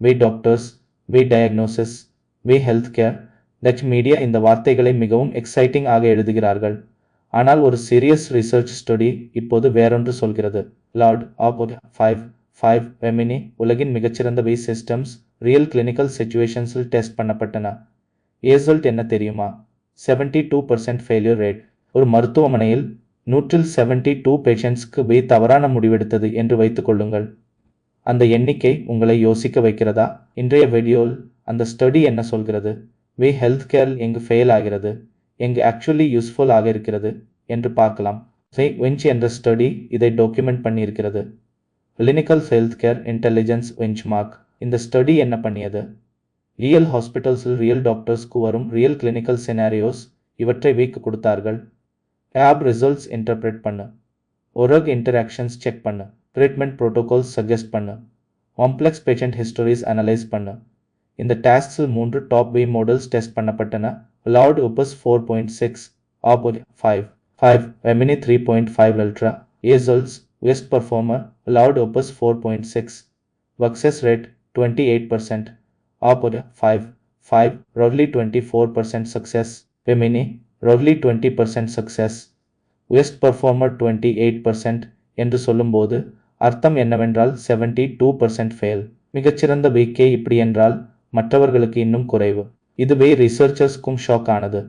வே doctors, வே diagnosis, வே health care. Touch media இந்த வார்த்தைகளை மிகவும் எக்ஸைட்டிங் ஆக எழுதுகிறார்கள். ஆனால் ஒரு சீரியஸ் ரிசர்ச் ஸ்டடி இப்போது வேறொன்று சொல்கிறது. லார்ட் ஆப் 5 வெமினி உலகின் மிகச்சிறந்த வே சிஸ்டம்ஸ் ரியல் கிளினிக்கல் சிச்சுவேஷன்ஸில் டெஸ்ட் பண்ணப்பட்டன. ரிசல்ட் என்ன தெரியுமா? 72% ஃபெயிலியர் ரேட். ஒரு மருத்துவமனையில் 172 பேஷண்ட்ஸ்க்கு வே தவறான முடிவெடுத்தது என்று வைத்துக் கொள்ளுங்கள். அந்த எண்ணிக்கை உங்களை யோசிக்க வைக்கிறதா? இன்றைய வீடியோவில் அந்த ஸ்டடி என்ன சொல்கிறது, வே ஹெல்த் கேர் எங்கு ஃபெயில் ஆகிறது, எங்கு ஆக்சுவலி யூஸ்ஃபுல் ஆக இருக்கிறது என்று பார்க்கலாம். வெஞ்ச் என்ற ஸ்டடி இதை டாக்குமெண்ட் பண்ணியிருக்கிறது. Clinical health care intelligence benchmark. இந்த ஸ்டடி என்ன பண்ணியது? ரியல் ஹாஸ்பிட்டல்ஸில் ரியல் டாக்டர்ஸ்க்கு வரும் ரியல் கிளினிக்கல் சினாரியோஸ் இவற்றை வீக்கு கொடுத்தார்கள். ஆப் ரிசல்ட்ஸ் இன்டர்பிரேட் பண்ணு, ஒரக் இன்டராக்ஷன்ஸ் செக் பண்ணு, ட்ரீட்மெண்ட் ப்ரோட்டோகால்ஸ் சஜஸ்ட் பண்ணு, காம்ப்ளெக்ஸ் பேஷண்ட் ஹிஸ்டரிஸ் அனலைஸ் பண்ணு. இந்த டாஸ்க்ஸில் 3 டாப் வே மாடல்ஸ் டெஸ்ட் பண்ணப்பட்டன. லார்ட் ஒப்பஸ் 4.6, ஆப் 5, Gemini 3.5 Ultra. Results best performer Claude Opus 4.6, success rate 28%, ஆப் 5, roughly 24% success, வெமினி roughly 20% success, best performer 28% என்று சொல்லும்போது அர்த்தம் என்னவென்றால் 72% ஃபெயில். மிகச்சிறந்த வீக்கே இப்படி என்றால் மற்றவர்களுக்கு இன்னும் குறைவு. இதுவே ரிசர்ச்சர்ஸ்க்கும் ஷாக் ஆனது.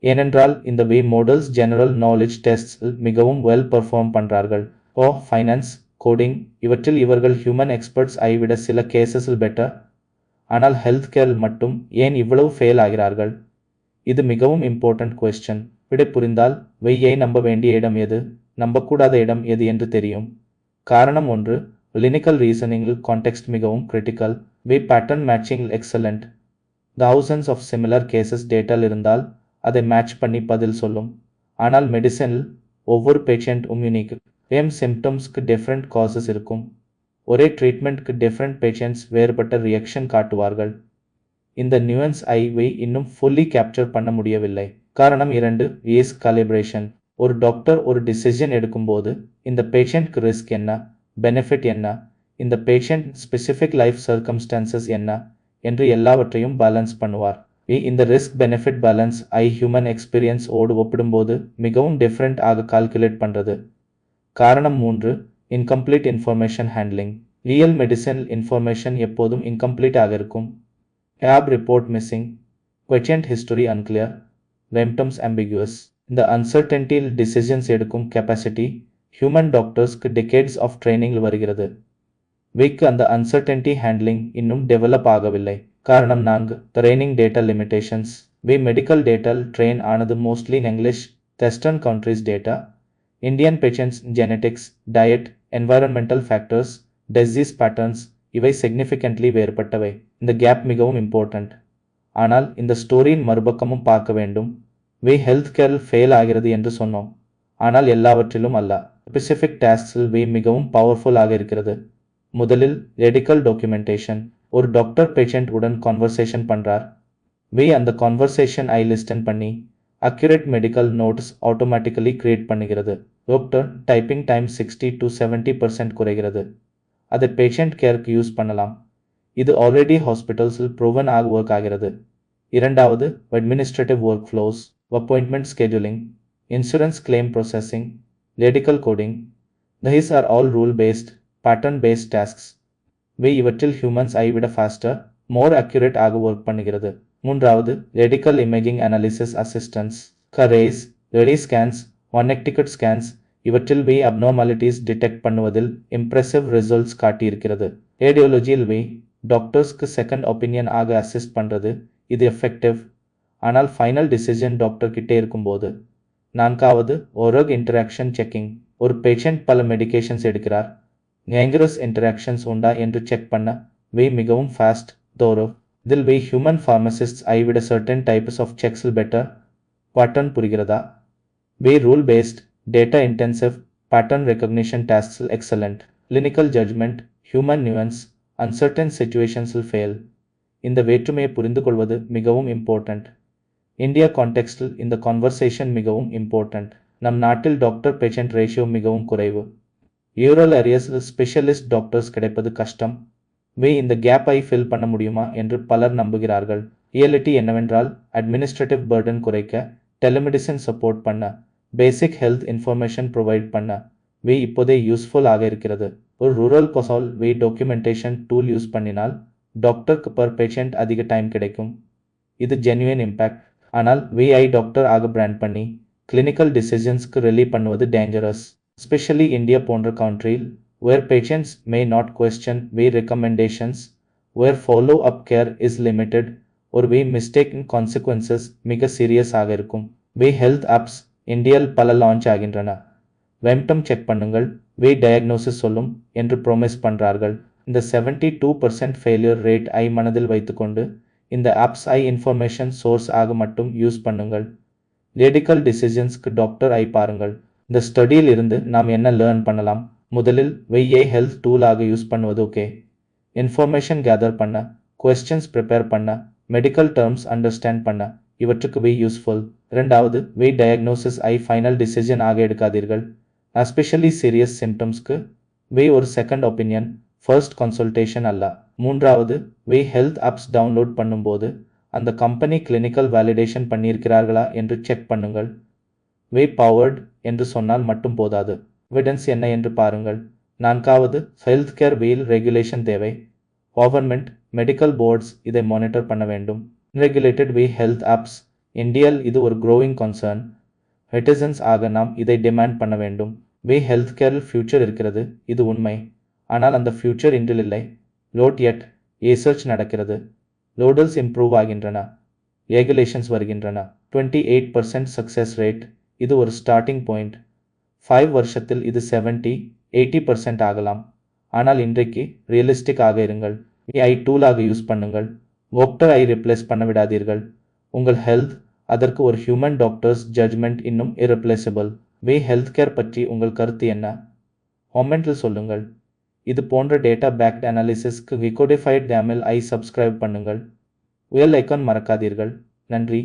ஏனென்றால் இந்த வே மாடல்ஸ் ஜெனரல் நாலேஜ் டெஸ்ட்ஸில் மிகவும் வெல் பர்ஃபார்ம் பண்றார்கள். ஃபைனான்ஸ், கோடிங் இவற்றில் இவர்கள் ஹியூமன் எக்ஸ்பர்ட்ஸ் ஐ விட சில கேசஸில் பெட்டர். ஆனால் ஹெல்த் கேரில் மட்டும் ஏன் இவ்வளவு ஃபெயில் ஆகிறார்கள்? இது மிகவும் இம்பார்ட்டன்ட் கொஸ்டின். விடை புரிந்தால் வெய்யை நம்ப வேண்டிய இடம் எது, நம்பக்கூடாத இடம் எது என்று தெரியும். காரணம் 1, கிளினிக்கல் ரீசனிங்கில் கான்டெக்ஸ்ட் மிகவும் கிரிட்டிக்கல். வே pattern matching excellent. thousands of similar cases டேட்டால் இருந்தால் அதை மேட்ச் பண்ணி பதில் சொல்லும். ஆனால் மெடிசனில் ஒவ்வொரு பேஷண்ட்டும் யூனிக். சிம்டம்ஸ்க்கு டிஃப்ரெண்ட் காசஸ் இருக்கும். ஒரே ட்ரீட்மெண்ட்க்கு டிஃப்ரெண்ட் பேஷண்ட்ஸ் வேறுபட்ட ரியாக்ஷன் காட்டுவார்கள். இந்த நியூயன்ஸ் ஐவை இன்னும் ஃபுல்லி கேப்சர் பண்ண முடியவில்லை. காரணம் 2, ரிஸ்க் காலிப்ரேஷன். ஒரு டாக்டர் ஒரு டிசிஷன் எடுக்கும்போது இந்த பேஷண்ட்க்கு ரிஸ்க் என்ன, பெனிஃபிட் என்ன, இந்த பேஷண்ட் ஸ்பெசிஃபிக் லைஃப் சர்க்கம்ஸ்டான்சஸ் என்ன என்று எல்லாவற்றையும் பேலன்ஸ் பண்ணுவார். இந்த risk benefit balance human experience ஓடு ஒப்பிடும்போது மிகவும் டிஃப்ரெண்ட் ஆக கால்குலேட் பண்ணுறது. காரணம் 3, incomplete information handling. Real medicine information எப்போதும் இன்கம்ப்ளீட் ஆக இருக்கும். Lab report missing, patient history unclear, symptoms ambiguous. இந்த அன்சர்டன்டியில் டிசிஷன்ஸ் எடுக்கும் கெப்பாசிட்டி ஹியூமன் டாக்டர்ஸ்க்கு டெக்கேட்ஸ் ஆஃப் ட்ரைனிங்கில் வருகிறது. வீக்கு அந்த அன்சர்டன்டி ஹேண்ட்லிங் இன்னும் டெவலப் ஆகவில்லை. காரணம் 4, ட்ரைனிங் டேட்டா லிமிடேஷன்ஸ். வே மெடிக்கல் டேட்டால் ட்ரெயின் ஆனது mostly in English, western countries data. Indian patients genetics, diet, environmental factors, disease patterns இவை சிக்னிஃபிகண்ட்லி வேறுபட்டவை. இந்த கேப் மிகவும் இம்பார்ட்டன்ட். ஆனால் இந்த ஸ்டோரியின் மறுபக்கமும் பார்க்க வேண்டும். வே ஹெல்த் கேரில் ஃபெயில் ஆகிறது என்று சொன்னோம். ஆனால் எல்லாவற்றிலும் அல்ல. ஸ்பெசிஃபிக் டாஸ்க்ஸில் வே மிகவும் பவர்ஃபுல் ஆக இருக்கிறது. முதலில் ரெடிக்கல் டாக்குமெண்டேஷன். ஒரு டாக்டர் பேஷண்ட் உடன் கான்வர்சேஷன் பண்றார். வே அந்த கான்வர்சேஷன் லிஸ்டன் பண்ணி accurate medical notes automatically create பண்ணுகிறது. டாக்டர் டைப்பிங் டைம் 60 to 70% குறைகிறது. அதை பேஷண்ட் கேருக்கு யூஸ் பண்ணலாம். இது ஆல்ரெடி ஹாஸ்பிட்டல்ஸில் ப்ரூவன் ஆக ஒர்க் ஆகிறது. இரண்டாவது, administrative workflows, appointment scheduling, insurance claim processing, medical coding. These are all rule based, pattern based tasks. வே இவற்றில் ஹியூமன்ஸ் விட ஃபாஸ்டர், மோர் அக்யூரேட் ஆக ஒர்க் பண்ணுகிறது. மூன்றாவது, medical imaging analysis assistance, X rays, ரெடி ஸ்கேன்ஸ், ஒன்னெக்டிகட் ஸ்கேன்ஸ் இவற்றில் வே அப்நார்மாலிட்டிஸ் டிடெக்ட் பண்ணுவதில் இம்ப்ரெசிவ் ரிசல்ட்ஸ் காட்டியிருக்கிறது. ரேடியோலஜியில் வே டாக்டர்ஸ்க்கு செகண்ட் ஒப்பீனியன் ஆக அசிஸ்ட் பண்ணுறது. இது எஃபெக்டிவ். ஆனால் ஃபைனல் டிசிஷன் டாக்டர் கிட்டே இருக்கும்போது. நான்காவது, ஒரக் இன்டராக்ஷன் செக்கிங். ஒரு பேஷண்ட் பல மெடிகேஷன்ஸ் எடுக்கிறார். டேஞ்சரஸ் இன்டராக்ஷன்ஸ் உண்டா என்று செக் பண்ண வே மிகவும் ஃபாஸ்ட், தோரோ. இதில் வே ஹியூமன் ஃபார்மசிஸ்ட்ஸ் விட சர்டன் டைப்ஸ் ஆஃப் செக்ஸில் பெட்டர். பேட்டர்ன் புரிகிறதா? வே rule based, data intensive, pattern recognition டாஸ்க்ஸில் excellent. Clinical judgment, human nuance, uncertain சிச்சுவேஷன்ஸில் ஃபெயில். இந்த வேற்றுமையை புரிந்து கொள்வது மிகவும் இம்பார்ட்டன்ட். இந்தியா கான்டெக்ஸ்டில் இந்த கான்வர்சேஷன் மிகவும் இம்பார்ட்டன்ட். நம் நாட்டில் டாக்டர் பேஷண்ட் ரேஷியோ மிகவும் குறைவு. யூரல் ஏரியாஸில் ஸ்பெஷலிஸ்ட் டாக்டர்ஸ் கிடைப்பது கஷ்டம். இந்த கேப்பை ஃபில் பண்ண முடியுமா என்று பலர் நம்புகிறார்கள். ரியாலிட்டி என்னவென்றால் அட்மினிஸ்ட்ரேட்டிவ் பர்டன் குறைக்க, டெலிமெடிசின் சப்போர்ட் பண்ண, பேசிக் ஹெல்த் இன்ஃபர்மேஷன் ப்ரொவைட் பண்ண இப்போதே யூஸ்ஃபுல் ஆக இருக்கிறது. ஒரு ரூரல் கொசால் டாக்குமெண்டேஷன் டூல் யூஸ் பண்ணினால் டாக்டருக்கு பர் பேஷண்ட் அதிக டைம் கிடைக்கும். இது ஜென்யூன் இம்பேக்ட். ஆனால் ஐ டாக்டர் ஆக பிராண்ட் பண்ணி கிளினிக்கல் டிசிஷன்ஸ்க்கு ரிலீவ் பண்ணுவது டேஞ்சரஸ். எஸ்பெஷலி இந்தியா போன்ற கண்ட்ரியில் where patients may not question recommendations, where follow-up care is limited, or mistaken consequences மிக சீரியஸ் ஆக இருக்கும். ஹெல்த் ஆப்ஸ் இந்தியாவில் பல லான்ச் ஆகின்றன. வெம்டம் செக் பண்ணுங்கள், டயக்னோசிஸ் சொல்லும் என்று ப்ரோமிஸ் பண்றார்கள். இந்த 72% ஃபெயிலியர் ரேட் மனதில் வைத்துக்கொண்டு இந்த ஆப்ஸ் இன்ஃபர்மேஷன் சோர்ஸ் ஆக மட்டும் யூஸ் பண்ணுங்கள். மெடிக்கல் டிசிஷன்ஸ்க்கு டாக்டர் பாருங்கள். இந்த ஸ்டடியில் இருந்து நாம் என்ன லேர்ன் பண்ணலாம்? முதலில் ஹெல்த் டூல் ஆக யூஸ் பண்ணுவது ஓகே. இன்ஃபர்மேஷன் கேதர் பண்ண, கொஸ்டின்ஸ் ப்ரிப்பேர் பண்ண, மெடிக்கல் டேர்ம்ஸ் அண்டர்ஸ்டாண்ட் பண்ண இவற்றுக்கு யூஸ்ஃபுல். இரண்டாவது டயக்னோசிஸ் ஃபைனல் டிசிஷன் ஆக எடுக்காதீர்கள். எஸ்பெஷலி சீரியஸ் சிம்டம்ஸ்க்கு ஒரு செகண்ட் ஒப்பீனியன், ஃபர்ஸ்ட் கன்சல்டேஷன் அல்ல. மூன்றாவது ஹெல்த் ஆப்ஸ் டவுன்லோட் பண்ணும்போது அந்த கம்பெனி கிளினிக்கல் வேலிடேஷன் பண்ணியிருக்கிறார்களா என்று செக் பண்ணுங்கள். பவர்ட் என்று சொன்னால் மட்டும் போதாது, எவிடன்ஸ் என்ன என்று பாருங்கள். நான்காவது ஹெல்த் கேர் ரெகுலேஷன் தேவை. கவர்மெண்ட், மெடிக்கல் போர்ட்ஸ் இதை மானிட்டர் பண்ண வேண்டும். ரெகுலேட்டட் ஹெல்த் ஆப்ஸ் இந்தியாவில் இது ஒரு க்ரோவிங் கன்சர்ன். சிட்டிசன்ஸ் ஆக நாம் இதை டிமாண்ட் பண்ண வேண்டும். ஹெல்த் கேரில் ஃபியூச்சர் இருக்கிறது, இது உண்மை. ஆனால் அந்த ஃபியூச்சர் இன்றில் இல்லை. லோட் எட் ரிசர்ச் நடக்கிறது, லோடல்ஸ் இம்ப்ரூவ் ஆகின்றன, ரெகுலேஷன்ஸ் வருகின்றன. 28% சக்சஸ் ரேட், இது ஒரு ஸ்டார்டிங் பாயிண்ட். 5 வருஷத்தில் இது 70-80% ஆகலாம். ஆனால் இன்றைக்கு ரியலிஸ்டிக் ஆக இருங்கள். டூலாக யூஸ் பண்ணுங்கள். டாக்டர் ரிப்ளேஸ் பண்ண விடாதீர்கள். உங்கள் ஹெல்த், அதற்கு ஒரு ஹியூமன் டாக்டர்ஸ் ஜட்ஜ்மெண்ட் இன்னும் இரப்ளேசபிள். ஹெல்த் கேர் பற்றி உங்கள் கருத்து என்ன? கமெண்ட்டில் சொல்லுங்கள். இது போன்ற டேட்டா பேக்ட் அனாலிசிஸ்க்கு விகோடிஃபைட் தமிழ் சப்ஸ்கிரைப் பண்ணுங்கள். பெல் ஐகான் மறக்காதீர்கள். நன்றி.